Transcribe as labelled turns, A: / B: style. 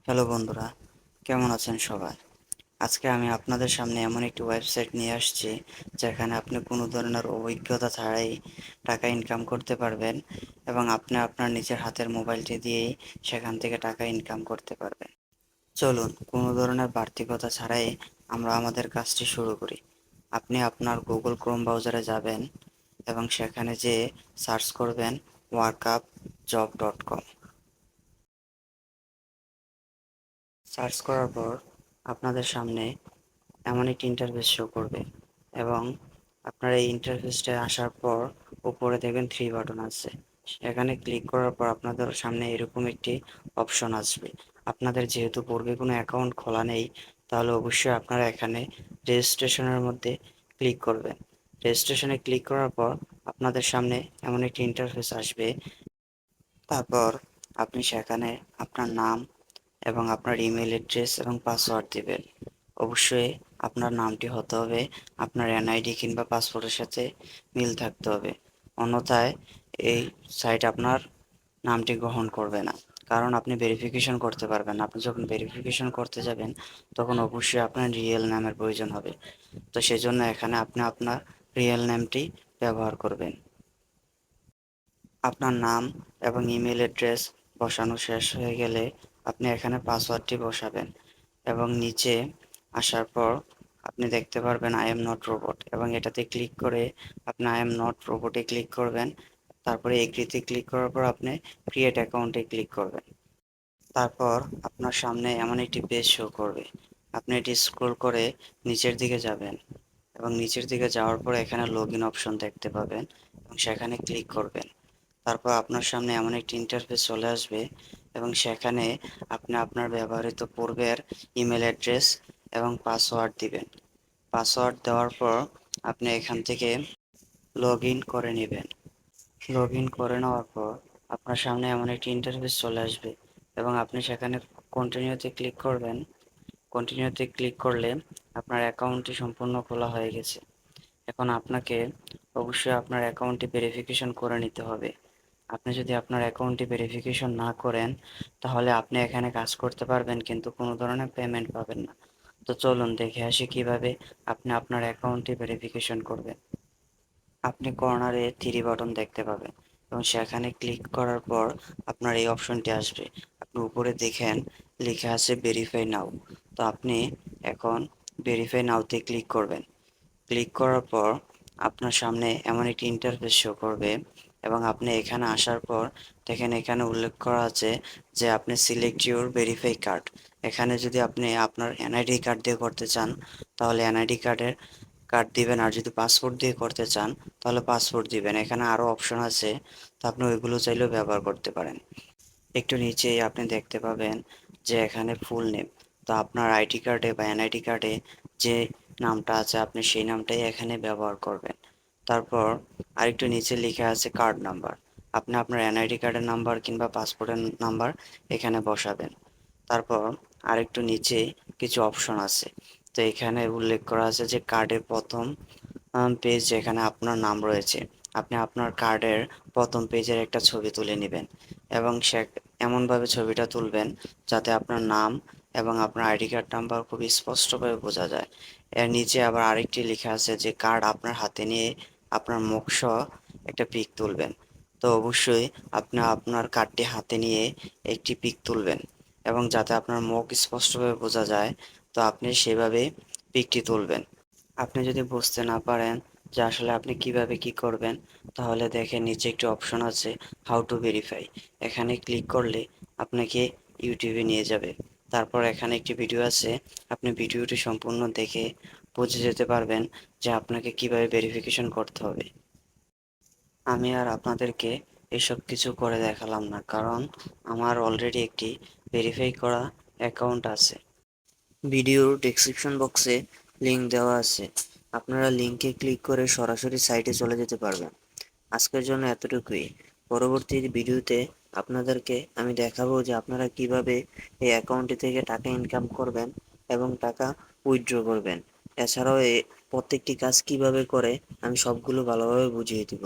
A: Hello বন্ধুরা, কেমন আছেন সবাই? আজকে আমি আপনাদের সামনে এমন একটি ওয়েবসাইট নিয়ে আসছি যেখানে আপনি কোনো ধরনের অভিজ্ঞতা ছাড়াই টাকা ইনকাম করতে পারবেন এবং আপনি আপনার নিজের হাতের মোবাইলটি দিয়েই সেখান থেকে টাকা ইনকাম করতে পারবেন। চলুন কোনো ধরনের বাড়তি কথা ছাড়াই আমরা আমাদের কাজটি শুরু করি। আপনি আপনার গুগল ক্রোম ব্রাউজারে যাবেন এবং সেখানে যেয়ে সার্চ করবেন workupjob.com। সার্চ করার পর আপনাদের সামনে এমন একটি ইন্টারফেস শো করবে এবং আপনার এই ইন্টারফেসটা আসার পর উপরে দেখবেন থ্রি বাটন আছে। সেখানে ক্লিক করার পর আপনাদের সামনে এরকম একটি অপশন আসবে। আপনাদের যেহেতু পূর্বে কোনো অ্যাকাউন্ট খোলা নেই, তাহলে অবশ্যই আপনারা এখানে রেজিস্ট্রেশনের মধ্যে ক্লিক করবেন। রেজিস্ট্রেশনে ক্লিক করার পর আপনাদের সামনে এমন একটি ইন্টারফেস আসবে। তারপর আপনি সেখানে আপনার নাম এবং আপনার ইমেল অ্যাড্রেস এবং পাসওয়ার্ড দিবেন। অবশ্যই আপনার নামটি হতে হবে আপনার এনআইডি কিংবা পাসপোর্টের সাথে মিল থাকতে হবে, অন্যথায় এই সাইট আপনার নামটি গ্রহণ করবে না। কারণ আপনি ভেরিফিকেশন করতে পারবেন না। আপনি যখন ভেরিফিকেশন করতে যাবেন তখন অবশ্যই আপনার রিয়েল নামের প্রয়োজন হবে। তো সেজন্য এখানে আপনি আপনার রিয়েল নেমটি ব্যবহার করবেন। আপনার নাম এবং ইমেল অ্যাড্রেস বসানো শেষ হয়ে গেলে আপনি এখানে পাসওয়ার্ডটি বসাবেন এবং নিচে আসার পর আপনি দেখতে পারবেন আই এম নট রোবট এবং এটাতে ক্লিক করে আপনি আই এম নট রোবটে ক্লিক করবেন। তারপরে এগ্রিতে ক্লিক করার পর আপনি ক্রিয়েট অ্যাকাউন্টে ক্লিক করবেন। তারপর আপনার সামনে এমন একটি পেজ শো করবে। আপনি এটি স্ক্রল করে নিচের দিকে যাবেন এবং নিচের দিকে যাওয়ার পর এখানে লগ ইন অপশন দেখতে পাবেন এবং সেখানে ক্লিক করবেন। তারপর আপনার সামনে এমন একটি ইন্টারফেস চলে আসবে এবং সেখানে আপনি আপনার ব্যবহৃত পূর্বের ইমেল অ্যাড্রেস এবং পাসওয়ার্ড দিবেন। পাসওয়ার্ড দেওয়ার পর আপনি এখান থেকে লগ ইন করে নেবেন। লগ ইন করে নেওয়ার পর আপনার সামনে এমন একটি ইন্টারফেস চলে আসবে এবং আপনি সেখানে কন্টিনিউতে ক্লিক করবেন। কন্টিনিউতে ক্লিক করলে আপনার অ্যাকাউন্টটি সম্পূর্ণ খোলা হয়ে গেছে। এখন আপনাকে অবশ্যই আপনার অ্যাকাউন্টটি ভেরিফিকেশন করে নিতে হবে। আপনি যদি আপনার অ্যাকাউন্টটি ভেরিফিকেশন না করেন তাহলে আপনি এখানে কাজ করতে পারবেন কিন্তু কোনো ধরনের পেমেন্ট পাবেন না। তো চলুন দেখে আসি কিভাবে আপনি আপনার অ্যাকাউন্টটি ভেরিফিকেশন করবেন। আপনি কর্নারে থ্রি বাটন দেখতে পাবেন এবং সেখানে ক্লিক করার পর আপনার এই অপশনটি আসবে। আপনি উপরে দেখেন লেখা আছে ভেরিফাই নাও। তো আপনি এখন ভেরিফাই নাওতে ক্লিক করবেন। ক্লিক করার পর আপনার সামনে এমন একটি ইন্টারফেস শো করবে এবং আপনি এখানে আসার পর দেখেন এখানে উল্লেখ করা আছে যে আপনি সিলেক্ট ইউর ভেরিফাই কার্ড। এখানে যদি আপনি আপনার এনআইডি কার্ড দিয়ে করতে চান তাহলে এনআইডি কার্ড দিবেন, আর যদি পাসপোর্ট দিয়ে করতে চান তাহলে পাসপোর্ট দিবেন। এখানে আরও অপশন আছে, তো আপনি ওইগুলো চাইলেও ব্যবহার করতে পারেন। একটু নিচেই আপনি দেখতে পাবেন যে এখানে ফুল নেম। তো আপনার আইডি কার্ডে বা এনআইডি কার্ডে যে নামটা আছে আপনি সেই নামটাই এখানে ব্যবহার করবেন। তারপর আরেকটু নিচে লেখা আছে কার্ড নাম্বার। আপনি আপনার এনআইডি কার্ডের নাম্বার কিংবা পাসপোর্টের নাম্বার এখানে বসাবেন। তারপর আরেকটু নিচে কিছু অপশন আছে। তো এখানে উল্লেখ করা আছে যে কার্ডের প্রথম পেজ যেখানে আপনার নাম রয়েছে, আপনি আপনার কার্ডের প্রথম পেজের একটা ছবি তুলে নেবেন এবং সে এমনভাবে ছবিটা তুলবেন যাতে আপনার নাম এবং আপনার আইডি কার্ড নাম্বার খুব স্পষ্টভাবে বোঝা যায়। এর নিচে আবার আরেকটি লেখা আছে যে কার্ড আপনার হাতে নিয়ে আপনার মুখ সহ একটা পিক তুলবেন। তো অবশ্যই আপনি আপনার কার্ডটি হাতে নিয়ে একটি পিক তুলবেন এবং যাতে আপনার মুখ স্পষ্টভাবে বোঝা যায়, তো আপনি সেভাবে পিকটি তুলবেন। আপনি যদি বুঝতে না পারেন যে আসলে আপনি কিভাবে কি করবেন, তাহলে দেখেন নিচে একটি অপশন আছে হাউ টু ভেরিফাই। এখানে ক্লিক করলে আপনাকে ইউটিউবে নিয়ে যাবে। তারপর এখানে একটি ভিডিও আছে, আপনি ভিডিওটি সম্পূর্ণ দেখে বুঝে যেতে পারবেন যে আপনাকে কিভাবে ভেরিফিকেশন করতে হবে। আমি আর আপনাদেরকে এসব কিছু করে দেখালাম না, কারণ আমার অলরেডি একটি ভেরিফাই করা অ্যাকাউন্ট আছে। ভিডিওর ডেসক্রিপশন বক্সে লিংক দেওয়া আছে, আপনারা লিংকে ক্লিক করে সরাসরি সাইটে চলে যেতে পারবেন। আজকের জন্য এতটুকুই। পরবর্তী ভিডিওতে আপনাদেরকে আমি দেখাবো যে আপনারা কিভাবে এই অ্যাকাউন্টটি থেকে টাকা ইনকাম করবেন এবং টাকা উইথড্র করবেন। এছাড়াও প্রত্যেকটি কাজ কিভাবে করে আমি সবগুলো ভালোভাবে বুঝিয়ে দিব।